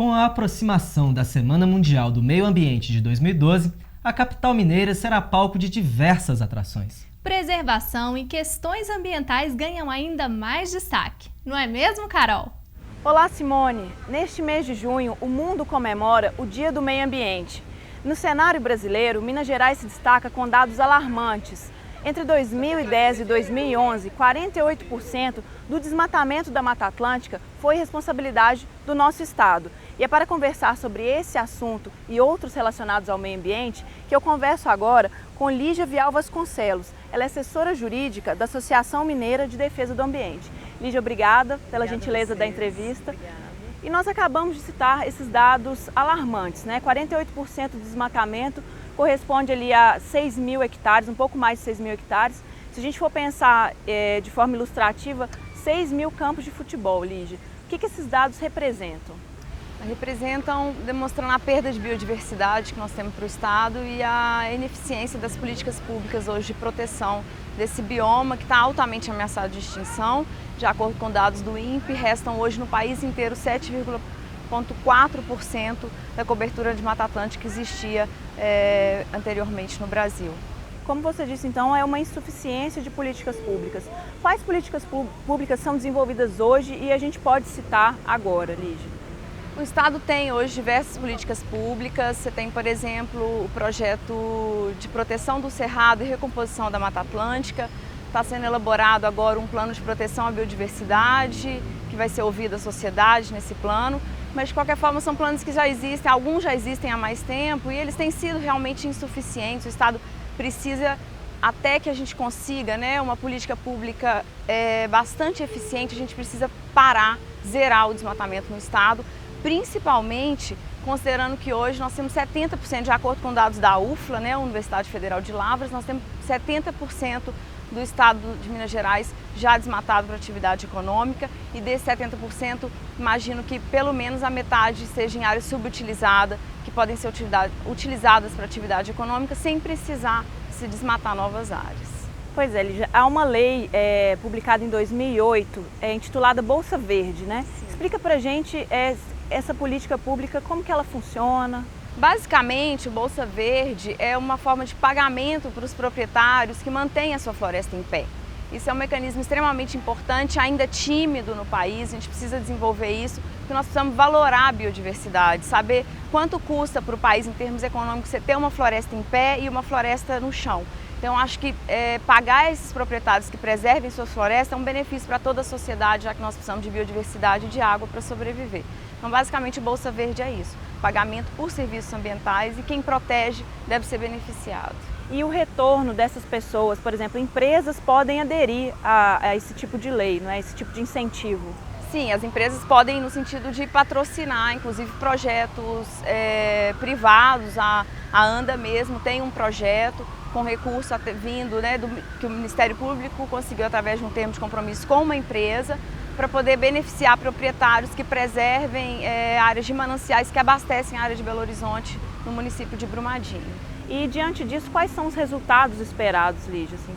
Com a aproximação da Semana Mundial do Meio Ambiente de 2012, a capital mineira será palco de diversas atrações. Preservação e questões ambientais ganham ainda mais destaque, não é mesmo, Carol? Olá, Simone! Neste mês de junho, o mundo comemora o Dia do Meio Ambiente. No cenário brasileiro, Minas Gerais se destaca com dados alarmantes. Entre 2010 e 2011, 48% do desmatamento da Mata Atlântica foi responsabilidade do nosso estado. E é para conversar sobre esse assunto e outros relacionados ao meio ambiente que eu converso agora com Lígia Vial Vasconcelos. Ela é assessora jurídica da Associação Mineira de Defesa do Ambiente. Lígia, obrigada pela gentileza da entrevista. Obrigada. E nós acabamos de citar esses dados alarmantes, né? 48% do desmatamento corresponde ali a 6 mil hectares, um pouco mais de 6 mil hectares. Se a gente for pensar de forma ilustrativa, 6 mil campos de futebol, Lígia. O que esses dados representam? Representam, demonstrando a perda de biodiversidade que nós temos para o estado e a ineficiência das políticas públicas hoje de proteção desse bioma que está altamente ameaçado de extinção. De acordo com dados do INPE, restam hoje no país inteiro 7,4% da cobertura de Mata Atlântica que existia anteriormente no Brasil. Como você disse, então, é uma insuficiência de políticas públicas. Quais políticas públicas são desenvolvidas hoje e a gente pode citar agora, Lígia? O Estado tem hoje diversas políticas públicas. Você tem, por exemplo, o projeto de proteção do cerrado e recomposição da Mata Atlântica. Está sendo elaborado agora um plano de proteção à biodiversidade, que vai ser ouvido a sociedade nesse plano. Mas, de qualquer forma, são planos que já existem, alguns já existem há mais tempo e eles têm sido realmente insuficientes. O Estado precisa, até que a gente consiga, uma política pública bastante eficiente, a gente precisa parar, zerar o desmatamento no Estado, principalmente considerando que hoje nós temos 70%, de acordo com dados da UFLA, a Universidade Federal de Lavras, nós temos 70% do estado de Minas Gerais já desmatado para atividade econômica e desses 70%, imagino que pelo menos a metade seja em área subutilizada, que podem ser utilizadas para atividade econômica sem precisar se desmatar novas áreas. Pois é, Lígia, há uma lei publicada em 2008, intitulada Bolsa Verde, né? Sim. Explica pra gente essa política pública, como que ela funciona? Basicamente, o Bolsa Verde é uma forma de pagamento para os proprietários que mantêm a sua floresta em pé. Isso é um mecanismo extremamente importante, ainda tímido no país, a gente precisa desenvolver isso, porque nós precisamos valorar a biodiversidade, saber quanto custa para o país em termos econômicos você ter uma floresta em pé e uma floresta no chão. Então, acho que pagar esses proprietários que preservem suas florestas é um benefício para toda a sociedade, já que nós precisamos de biodiversidade e de água para sobreviver. Então, basicamente, o Bolsa Verde é isso, pagamento por serviços ambientais e quem protege deve ser beneficiado. E o retorno dessas pessoas, por exemplo, empresas podem aderir a esse tipo de lei, não é? Esse tipo de incentivo? Sim, as empresas podem no sentido de patrocinar, inclusive projetos privados, a ANDA mesmo tem um projeto com recurso vindo que o Ministério Público conseguiu através de um termo de compromisso com uma empresa para poder beneficiar proprietários que preservem áreas de mananciais que abastecem a área de Belo Horizonte no município de Brumadinho. E diante disso, quais são os resultados esperados, Lígia, assim,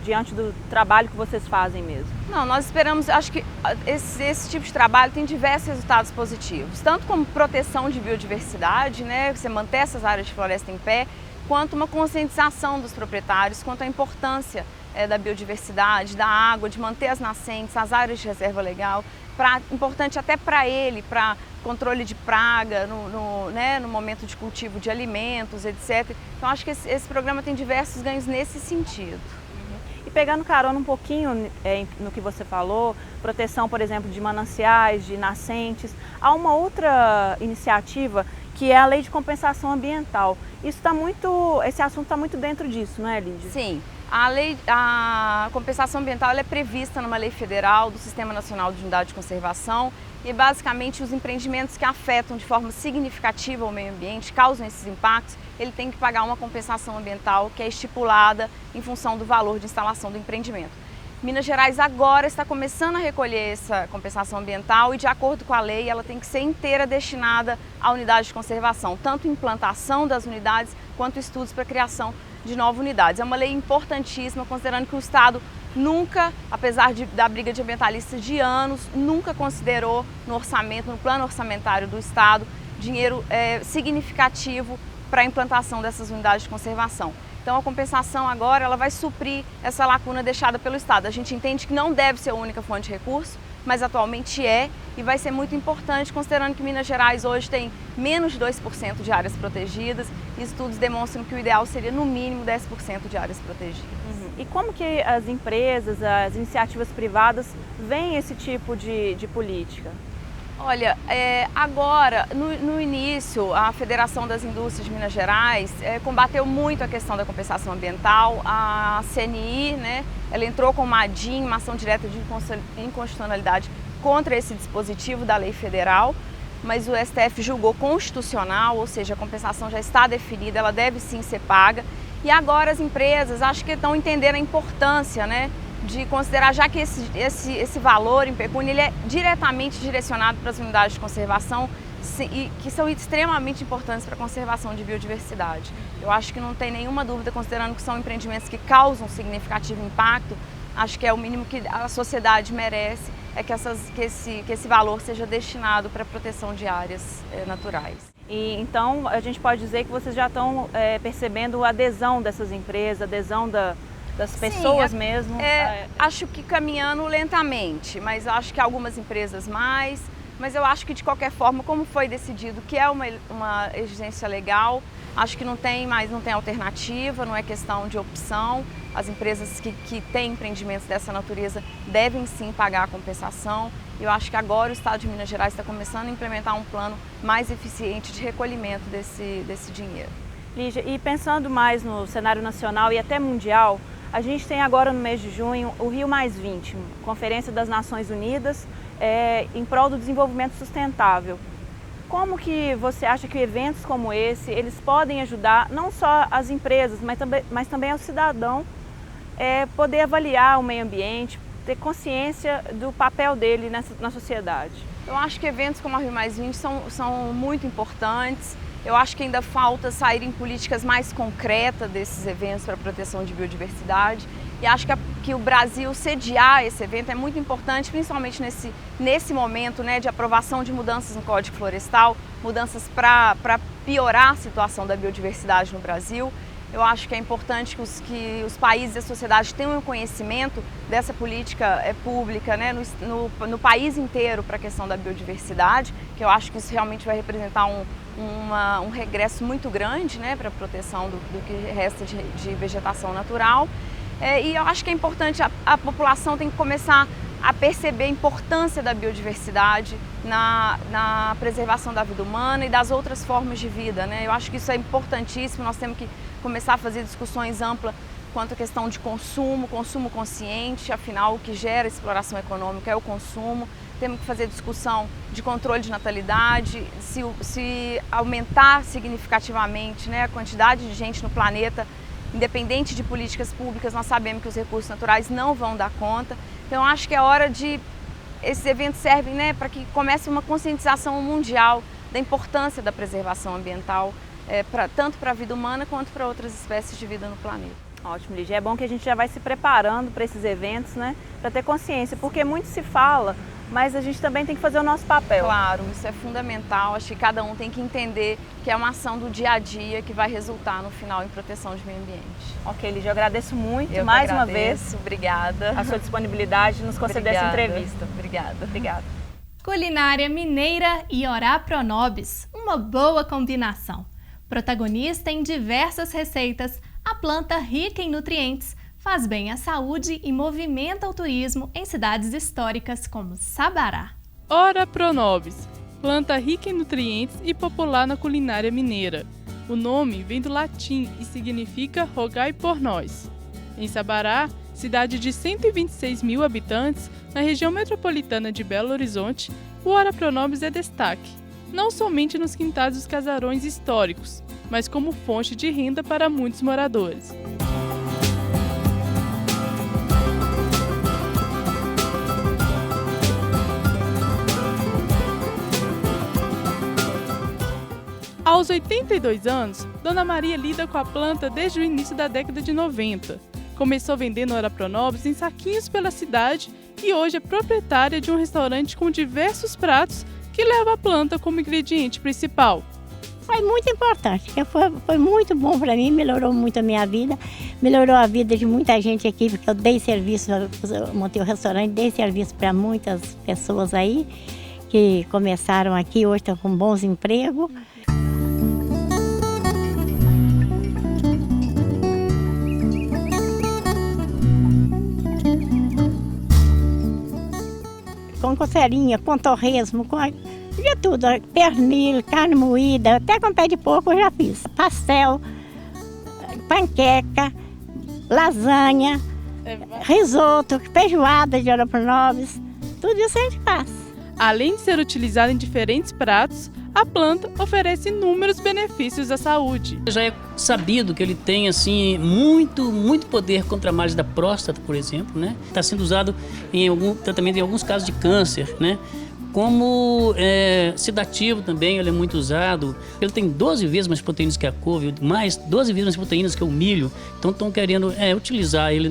diante do trabalho que vocês fazem mesmo? Não, nós esperamos, acho que esse tipo de trabalho tem diversos resultados positivos, tanto como proteção de biodiversidade, você manter essas áreas de floresta em pé, quanto uma conscientização dos proprietários quanto à importância da biodiversidade, da água, de manter as nascentes, as áreas de reserva legal, importante até para ele, para controle de praga, no momento de cultivo de alimentos, etc. Então, acho que esse programa tem diversos ganhos nesse sentido. E pegando carona um pouquinho no que você falou, proteção, por exemplo, de mananciais, de nascentes, há uma outra iniciativa que é a Lei de Compensação Ambiental. Esse assunto está muito dentro disso, não é, Lígia? Sim. A compensação ambiental é prevista numa lei federal do Sistema Nacional de Unidade de Conservação e basicamente os empreendimentos que afetam de forma significativa o meio ambiente, causam esses impactos, ele tem que pagar uma compensação ambiental que é estipulada em função do valor de instalação do empreendimento. Minas Gerais agora está começando a recolher essa compensação ambiental e, de acordo com a lei, ela tem que ser inteira destinada à unidade de conservação, tanto implantação das unidades quanto estudos para a criação de novas unidades. É uma lei importantíssima, considerando que o Estado nunca, apesar da briga de ambientalistas de anos, nunca considerou no orçamento, no plano orçamentário do Estado, dinheiro significativo para a implantação dessas unidades de conservação. Então a compensação agora ela vai suprir essa lacuna deixada pelo Estado. A gente entende que não deve ser a única fonte de recurso, mas atualmente é e vai ser muito importante, considerando que Minas Gerais hoje tem menos de 2% de áreas protegidas e estudos demonstram que o ideal seria no mínimo 10% de áreas protegidas. E como que as empresas, as iniciativas privadas veem esse tipo de política? Olha, agora, no início, a Federação das Indústrias de Minas Gerais combateu muito a questão da compensação ambiental. A CNI, né, ela entrou com uma ADIM, uma ação direta de inconstitucionalidade contra esse dispositivo da lei federal, mas o STF julgou constitucional, ou seja, a compensação já está definida, ela deve sim ser paga. E agora as empresas, acho que estão entendendo a importância, né, de considerar, já que esse valor em pecúnia ele é diretamente direcionado para as unidades de conservação e que são extremamente importantes para a conservação de biodiversidade. Eu acho que não tem nenhuma dúvida, considerando que são empreendimentos que causam significativo impacto, acho que é o mínimo que a sociedade merece, é que esse valor seja destinado para a proteção de áreas naturais. E então a gente pode dizer que vocês já estão percebendo a adesão dessas empresas, a adesão das pessoas mesmo? Acho que caminhando lentamente, mas acho que algumas empresas mais, mas eu acho que de qualquer forma, como foi decidido que é uma exigência legal, acho que não tem alternativa, não é questão de opção. As empresas que têm empreendimentos dessa natureza devem sim pagar a compensação. Eu acho que agora o Estado de Minas Gerais está começando a implementar um plano mais eficiente de recolhimento desse dinheiro. Lígia, e pensando mais no cenário nacional e até mundial, a gente tem agora no mês de junho o Rio+20, Conferência das Nações Unidas em prol do desenvolvimento sustentável. Como que você acha que eventos como esse, eles podem ajudar não só as empresas, mas também ao cidadão poder avaliar o meio ambiente, ter consciência do papel dele na sociedade? Eu acho que eventos como a Rio+20 são muito importantes. Eu acho que ainda falta saírem políticas mais concretas desses eventos para a proteção de biodiversidade. E acho que o Brasil sediar esse evento é muito importante, principalmente nesse momento, né, de aprovação de mudanças no Código Florestal, mudanças para piorar a situação da biodiversidade no Brasil. Eu acho que é importante que os países e a sociedade tenham conhecimento dessa política pública, né, no país inteiro para a questão da biodiversidade, que eu acho que isso realmente vai representar um regresso muito grande, né, para a proteção do que resta de vegetação natural. E eu acho que é importante, a população tem que começar a perceber a importância da biodiversidade na preservação da vida humana e das outras formas de vida, né? Eu acho que isso é importantíssimo, nós temos que começar a fazer discussões amplas quanto à questão de consumo consciente, afinal o que gera exploração econômica é o consumo. Temos que fazer discussão de controle de natalidade, se aumentar significativamente, né, a quantidade de gente no planeta, independente de políticas públicas, nós sabemos que os recursos naturais não vão dar conta. Então acho que é hora esses eventos servem, né, para que comece uma conscientização mundial da importância da preservação ambiental, tanto para a vida humana quanto para outras espécies de vida no planeta. Ótimo, Lígia. É bom que a gente já vai se preparando para esses eventos, né, para ter consciência, porque muito se fala, mas a gente também tem que fazer o nosso papel. Claro, isso é fundamental. Acho que cada um tem que entender que é uma ação do dia a dia que vai resultar no final em proteção de meio ambiente. Ok, Lígia, eu agradeço muito uma vez. Obrigada. A sua disponibilidade de nos conceder essa entrevista. Obrigada. Obrigada. Culinária mineira e Ora Pronobis, uma boa combinação. Protagonista em diversas receitas, a planta rica em nutrientes faz bem à saúde e movimenta o turismo em cidades históricas como Sabará. Ora Pronobis, planta rica em nutrientes e popular na culinária mineira. O nome vem do latim e significa rogai por nós. Em Sabará, cidade de 126 mil habitantes, na região metropolitana de Belo Horizonte, o Ora Pronobis é destaque, não somente nos quintais dos casarões históricos, mas como fonte de renda para muitos moradores. Aos 82 anos, Dona Maria lida com a planta desde o início da década de 90. Começou vendendo ora pronobis em saquinhos pela cidade e hoje é proprietária de um restaurante com diversos pratos que leva a planta como ingrediente principal. Foi muito importante, foi muito bom para mim, melhorou muito a minha vida, melhorou a vida de muita gente aqui, porque eu dei serviço, eu montei o restaurante, dei serviço para muitas pessoas aí, que começaram aqui, hoje estão com bons empregos. Com costerinha, com torresmo, de tudo, pernil, carne moída, até com pé de porco eu já fiz. Pastel, panqueca, lasanha, risoto, feijoada de ora pronobis, tudo isso a gente faz. Além de ser utilizada em diferentes pratos, a planta oferece inúmeros benefícios à saúde. Já é sabido que ele tem assim muito poder contra a males da próstata, por exemplo, né? Está sendo usado em algum tratamento em alguns casos de câncer, né? Como sedativo também, ele é muito usado. Ele tem 12 vezes mais proteínas que a couve, mais 12 vezes mais proteínas que o milho. Então estão querendo utilizar ele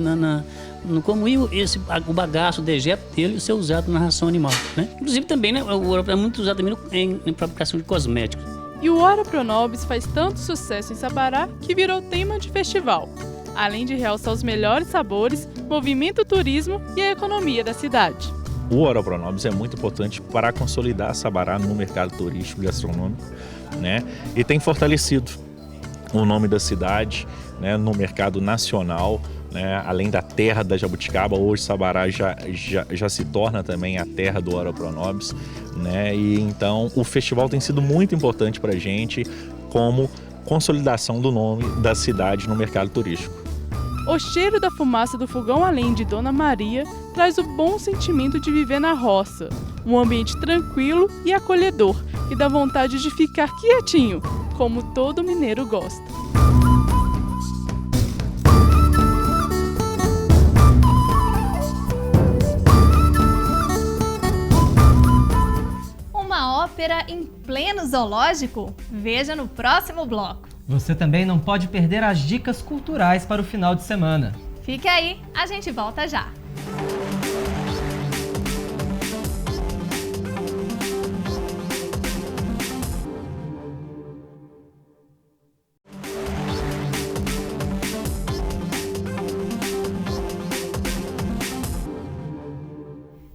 como o bagaço, o dejeto dele, ser usado na ração animal, né? Inclusive também, né, o ora é muito usado também em fabricação de cosméticos. E o ora pronobis faz tanto sucesso em Sabará que virou tema de festival. Além de realçar os melhores sabores, movimenta o turismo e a economia da cidade. O ora pronobis é muito importante para consolidar Sabará no mercado turístico e gastronômico, né? E tem fortalecido o nome da cidade, né, no mercado nacional, né? Além da terra da jabuticaba, hoje Sabará já se torna também a terra do ora pronobis, né? E então o festival tem sido muito importante para a gente como consolidação do nome da cidade no mercado turístico. O cheiro da fumaça do fogão a lenha de Dona Maria traz o bom sentimento de viver na roça. Um ambiente tranquilo e acolhedor, que dá vontade de ficar quietinho, como todo mineiro gosta. Uma ópera em pleno zoológico? Veja no próximo bloco. Você também não pode perder as dicas culturais para o final de semana. Fique aí, a gente volta já.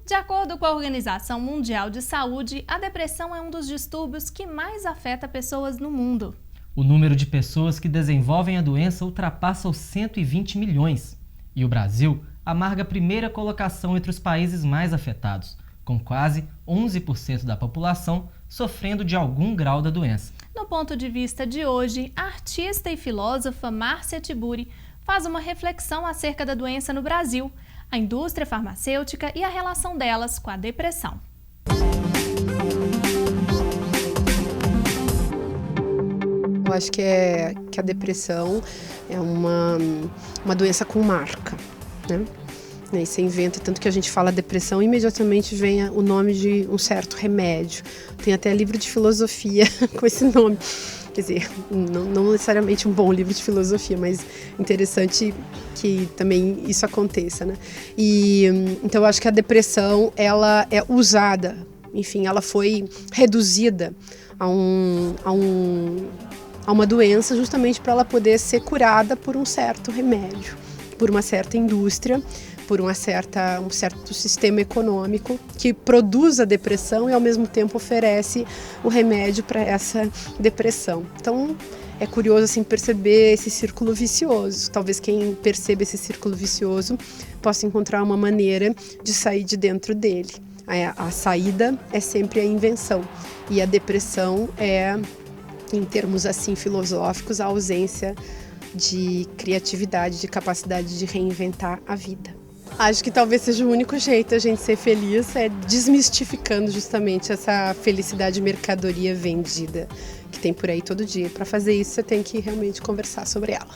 De acordo com a Organização Mundial de Saúde, a depressão é um dos distúrbios que mais afeta pessoas no mundo. O número de pessoas que desenvolvem a doença ultrapassa os 120 milhões. E o Brasil amarga a primeira colocação entre os países mais afetados, com quase 11% da população sofrendo de algum grau da doença. No ponto de vista de hoje, a artista e filósofa Márcia Tiburi faz uma reflexão acerca da doença no Brasil, a indústria farmacêutica e a relação delas com a depressão. Eu acho que a depressão é uma doença com marca, né? E você inventa, tanto que a gente fala depressão, imediatamente vem o nome de um certo remédio. Tem até livro de filosofia com esse nome. Quer dizer, não necessariamente um bom livro de filosofia, mas interessante que também isso aconteça, né? E então eu acho que a depressão, ela é usada, enfim, ela foi reduzida a uma doença justamente para ela poder ser curada por um certo remédio, por uma certa indústria, por um certo sistema econômico que produz a depressão e ao mesmo tempo oferece o remédio para essa depressão. Então é curioso assim, perceber esse círculo vicioso. Talvez quem perceba esse círculo vicioso possa encontrar uma maneira de sair de dentro dele. A saída é sempre a invenção e a depressão é, em termos assim filosóficos, a ausência de criatividade, de capacidade de reinventar a vida. Acho que talvez seja o único jeito a gente ser feliz, é desmistificando justamente essa felicidade mercadoria vendida que tem por aí todo dia. Para fazer isso, você tem que realmente conversar sobre ela.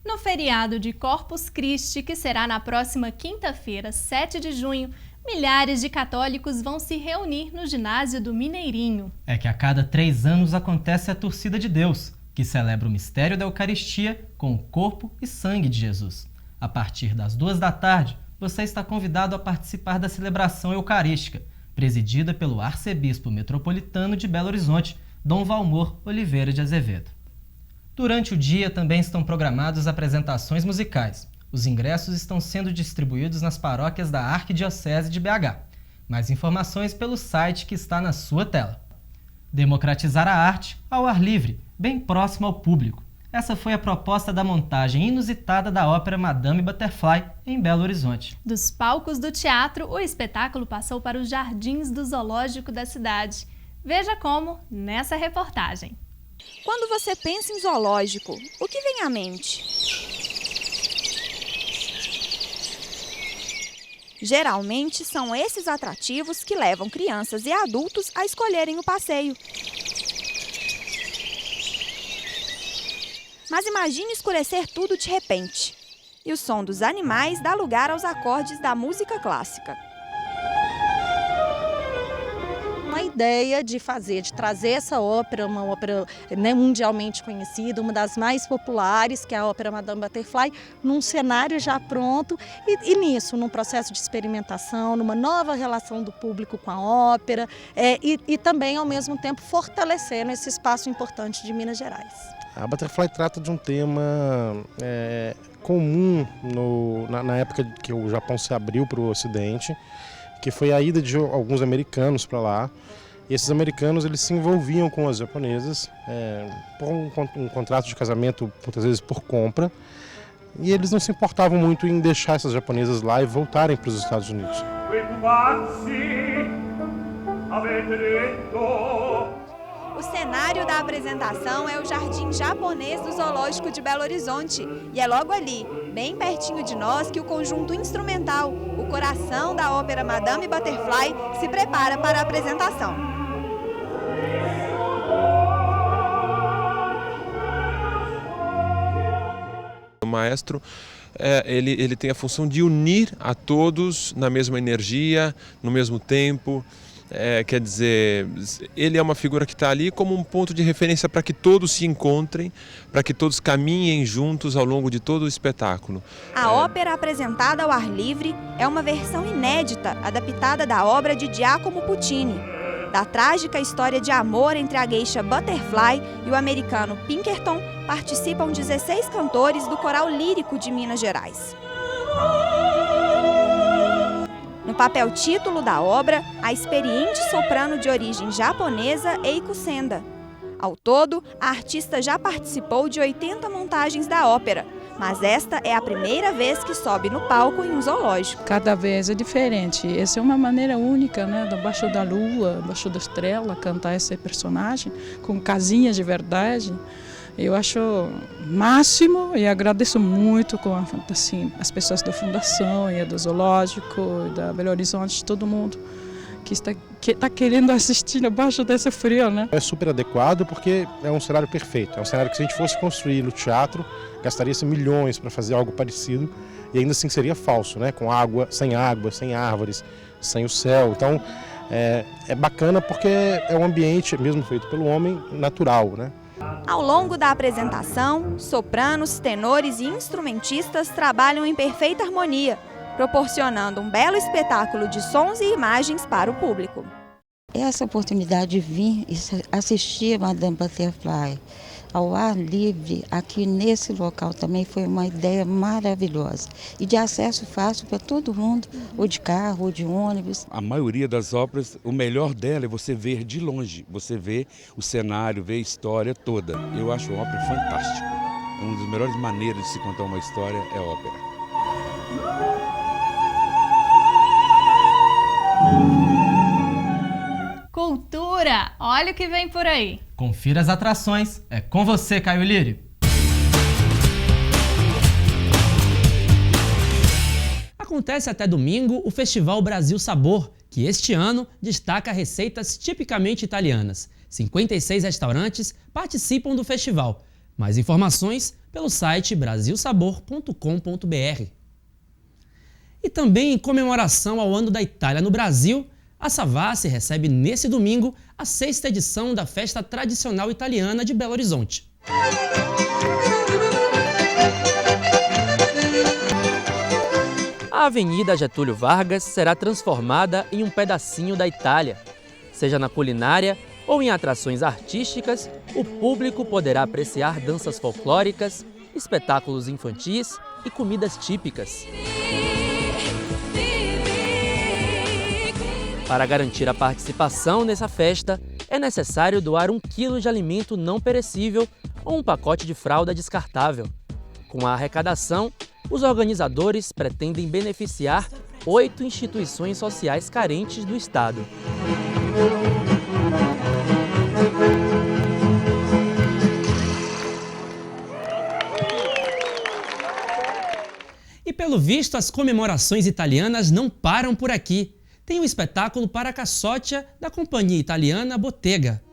No feriado de Corpus Christi, que será na próxima quinta-feira, 7 de junho, milhares de católicos vão se reunir no ginásio do Mineirinho. É que a cada 3 anos acontece a Torcida de Deus, que celebra o mistério da Eucaristia com o corpo e sangue de Jesus. A partir das 14h, você está convidado a participar da celebração eucarística, presidida pelo arcebispo metropolitano de Belo Horizonte, Dom Valmor Oliveira de Azevedo. Durante o dia também estão programadas apresentações musicais. Os ingressos estão sendo distribuídos nas paróquias da Arquidiocese de BH. Mais informações pelo site que está na sua tela. Democratizar a arte ao ar livre, bem próximo ao público. Essa foi a proposta da montagem inusitada da ópera Madame Butterfly, em Belo Horizonte. Dos palcos do teatro, o espetáculo passou para os jardins do zoológico da cidade. Veja como nessa reportagem. Quando você pensa em zoológico, o que vem à mente? Geralmente são esses atrativos que levam crianças e adultos a escolherem o passeio. Mas imagine escurecer tudo de repente. E o som dos animais dá lugar aos acordes da música clássica. Uma ideia de trazer essa ópera, uma ópera mundialmente conhecida, uma das mais populares, que é a ópera Madame Butterfly, num cenário já pronto e nisso, num processo de experimentação, numa nova relação do público com a ópera e também, ao mesmo tempo, fortalecendo esse espaço importante de Minas Gerais. A Butterfly trata de um tema comum na época que o Japão se abriu para o Ocidente, que foi a ida de alguns americanos para lá. E esses americanos eles se envolviam com as japonesas por um contrato de casamento, muitas vezes por compra, e eles não se importavam muito em deixar essas japonesas lá e voltarem para os Estados Unidos. O cenário da apresentação é o Jardim Japonês do Zoológico de Belo Horizonte. E é logo ali, bem pertinho de nós, que o conjunto instrumental, o coração da ópera Madame Butterfly, se prepara para a apresentação. O maestro, ele tem a função de unir a todos na mesma energia, no mesmo tempo. Quer dizer, ele é uma figura que está ali como um ponto de referência para que todos se encontrem, para que todos caminhem juntos ao longo de todo o espetáculo. A ópera apresentada ao ar livre é uma versão inédita, adaptada da obra de Giacomo Puccini. Da trágica história de amor entre a geisha Butterfly e o americano Pinkerton, participam 16 cantores do Coral Lírico de Minas Gerais. No papel título da obra, a experiente soprano de origem japonesa Eiko Senda. Ao todo, a artista já participou de 80 montagens da ópera, mas esta é a primeira vez que sobe no palco em um zoológico. Cada vez é diferente. Essa é uma maneira única, né? Debaixo da lua, debaixo da estrela, cantar esse personagem com casinhas de verdade. Eu acho máximo e agradeço muito com as pessoas da Fundação e do Zoológico, da Belo Horizonte, todo mundo que está querendo assistir abaixo desse frio, né? É super adequado porque é um cenário perfeito. É um cenário que se a gente fosse construir no teatro, gastaria-se milhões para fazer algo parecido e ainda assim seria falso, né? Com água, sem árvores, sem o céu. Então é bacana porque é um ambiente, mesmo feito pelo homem, natural, né? Ao longo da apresentação, sopranos, tenores e instrumentistas trabalham em perfeita harmonia, proporcionando um belo espetáculo de sons e imagens para o público. Essa oportunidade de vir e assistir a Madame Butterfly ao ar livre aqui nesse local também foi uma ideia maravilhosa e de acesso fácil para todo mundo, ou de carro, ou de ônibus. A maioria das óperas, o melhor dela é você ver de longe, você vê o cenário, vê a história toda. Eu acho a ópera fantástica. Uma das melhores maneiras de se contar uma história é a ópera. Cultura! Olha o que vem por aí. Confira as atrações. É com você, Caio Lírio. Acontece até domingo o Festival Brasil Sabor, que este ano destaca receitas tipicamente italianas. 56 restaurantes participam do festival. Mais informações pelo site brasilsabor.com.br. E também em comemoração ao Ano da Itália no Brasil, a Savassi recebe nesse domingo a 6ª edição da festa tradicional italiana de Belo Horizonte. A Avenida Getúlio Vargas será transformada em um pedacinho da Itália. Seja na culinária ou em atrações artísticas, o público poderá apreciar danças folclóricas, espetáculos infantis e comidas típicas. Para garantir a participação nessa festa, é necessário doar 1 quilo de alimento não perecível ou um pacote de fralda descartável. Com a arrecadação, os organizadores pretendem beneficiar 8 instituições sociais carentes do estado. E pelo visto, as comemorações italianas não param por aqui. Tem o espetáculo Paracassotia da companhia italiana Bottega.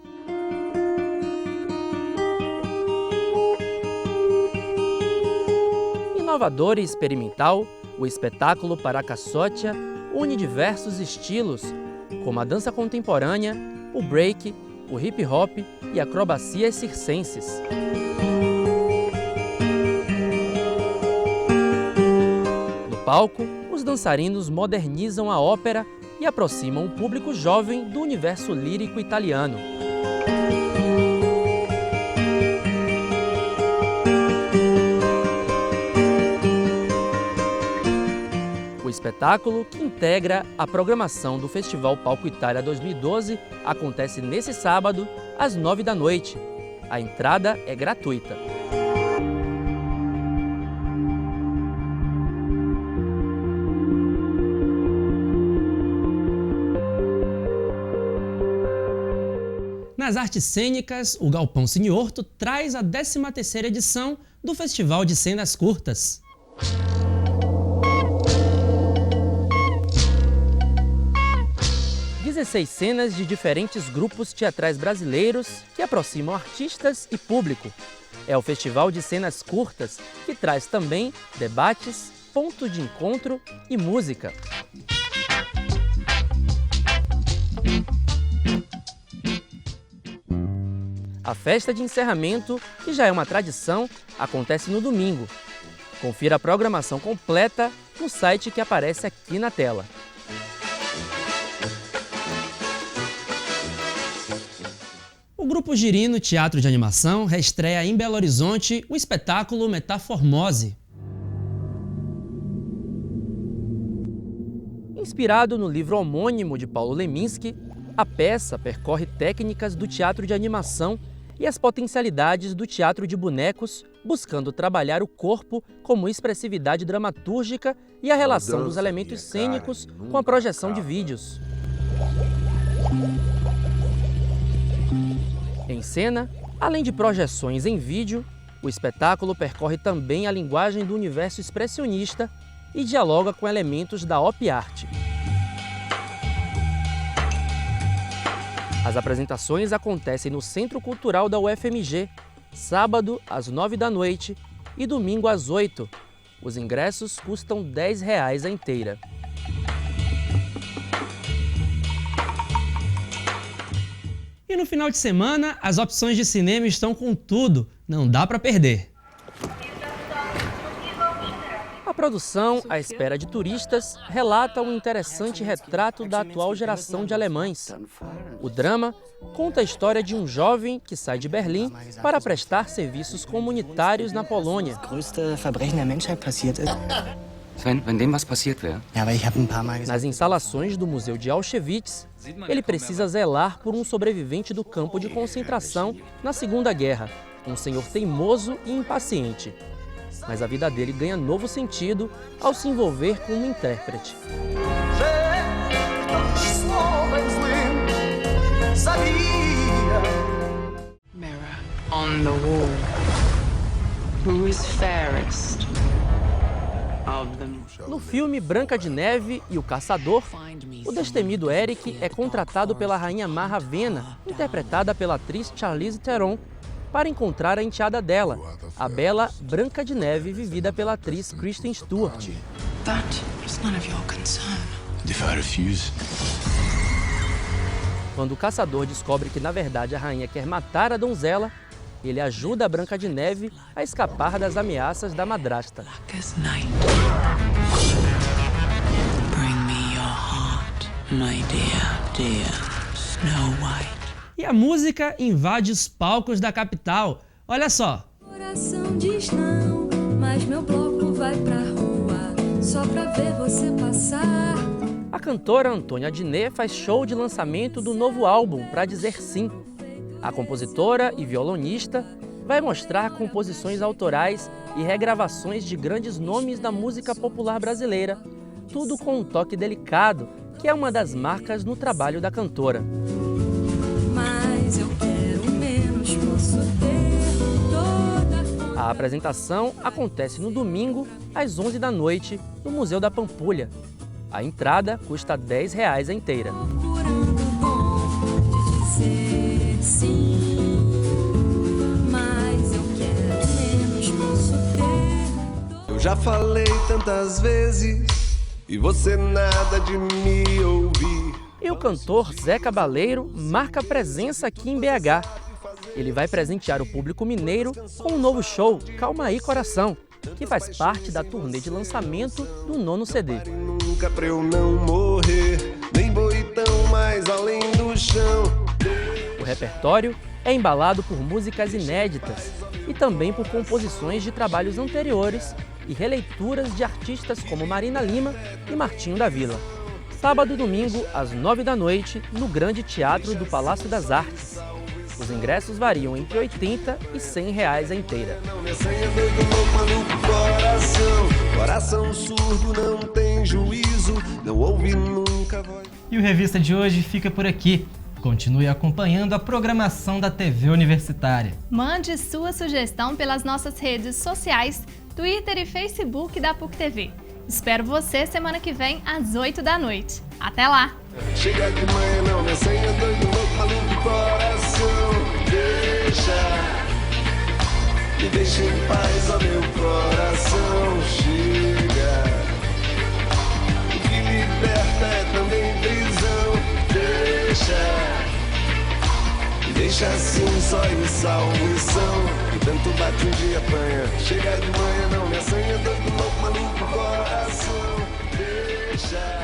Inovador e experimental, o espetáculo Paracassotia une diversos estilos, como a dança contemporânea, o break, o hip hop e acrobacias circenses. No palco, os dançarinos modernizam a ópera e aproximam o público jovem do universo lírico italiano. O espetáculo, que integra a programação do Festival Palco Itália 2012, acontece nesse sábado, às 9 da noite. A entrada é gratuita. Nas artes cênicas, o Galpão Siniorto traz a 13ª edição do Festival de Cenas Curtas. Dezesseis cenas de diferentes grupos teatrais brasileiros que aproximam artistas e público. É o Festival de Cenas Curtas que traz também debates, ponto de encontro e música. A festa de encerramento, que já é uma tradição, acontece no domingo. Confira a programação completa no site que aparece aqui na tela. O Grupo Girino Teatro de Animação reestreia em Belo Horizonte o espetáculo Metaformose. Inspirado no livro homônimo de Paulo Leminski, a peça percorre técnicas do teatro de animação e as potencialidades do teatro de bonecos, buscando trabalhar o corpo como expressividade dramatúrgica e a relação dos elementos cênicos com a projeção de vídeos. Em cena, além de projeções em vídeo, o espetáculo percorre também a linguagem do universo expressionista e dialoga com elementos da op art. As apresentações acontecem no Centro Cultural da UFMG, sábado às 9 da noite e domingo às 8. Os ingressos custam R$10 a inteira. E no final de semana, as opções de cinema estão com tudo, não dá para perder. A produção, à espera de turistas, relata um interessante retrato da atual geração de alemães. O drama conta a história de um jovem que sai de Berlim para prestar serviços comunitários na Polônia. Nas instalações do Museu de Auschwitz, ele precisa zelar por um sobrevivente do campo de concentração na Segunda Guerra, um senhor teimoso e impaciente. Mas a vida dele ganha novo sentido ao se envolver com uma intérprete. Mirror on the wall. Who is fairest of them? No filme Branca de Neve e o Caçador, o destemido Eric é contratado pela rainha Má Ravenna, interpretada pela atriz Charlize Theron, para encontrar a enteada dela, a bela Branca de Neve, vivida pela atriz Kristen Stewart. That is none of your concern. If I refuse? Quando o caçador descobre que, na verdade, a rainha quer matar a donzela, ele ajuda a Branca de Neve a escapar das ameaças da madrasta. Black as night. My dear Snow White. E a música invade os palcos da capital. Olha só. Coração diz não, mas meu bloco vai pra rua só pra ver você passar. A cantora Antônia Adnet faz show de lançamento do novo álbum Pra Dizer Sim. A compositora e violonista vai mostrar composições autorais e regravações de grandes nomes da música popular brasileira, tudo com um toque delicado, que é uma das marcas no trabalho da cantora. Mas eu quero menos, posso ter toda. A apresentação acontece no domingo, às 11 da noite, no Museu da Pampulha. A entrada custa R$10 a inteira. Eu já falei tantas vezes e você nada de me ouvir. E o cantor Zé Cabaleiro marca presença aqui em BH. Ele vai presentear o público mineiro com um novo show, Calma Aí Coração, que faz parte da turnê de lançamento do 9º CD. Nunca pra eu não morrer, nem vou ir tão mais além do chão. O repertório é embalado por músicas inéditas e também por composições de trabalhos anteriores e releituras de artistas como Marina Lima e Martinho da Vila. Sábado e domingo, às 9 da noite, no Grande Teatro do Palácio das Artes. Os ingressos variam entre R$80 e R$100 a inteira. Coração surdo não tem juízo, não ouve nunca voz. E o Revista de hoje fica por aqui. Continue acompanhando a programação da TV Universitária. Mande sua sugestão pelas nossas redes sociais, Twitter e Facebook da PUC TV. Espero você semana que vem, às 8 da noite. Até lá! Chega de manhã, não me senha, doido, louco, maluco, coração. Me deixa em paz, ó meu coração. Chega. O que liberta é também prisão. Me deixa assim, só em salvação. E tanto bate um dia apanha. Chega de manhã, não me assanha, doido, louco, maluco, coração. Deixa.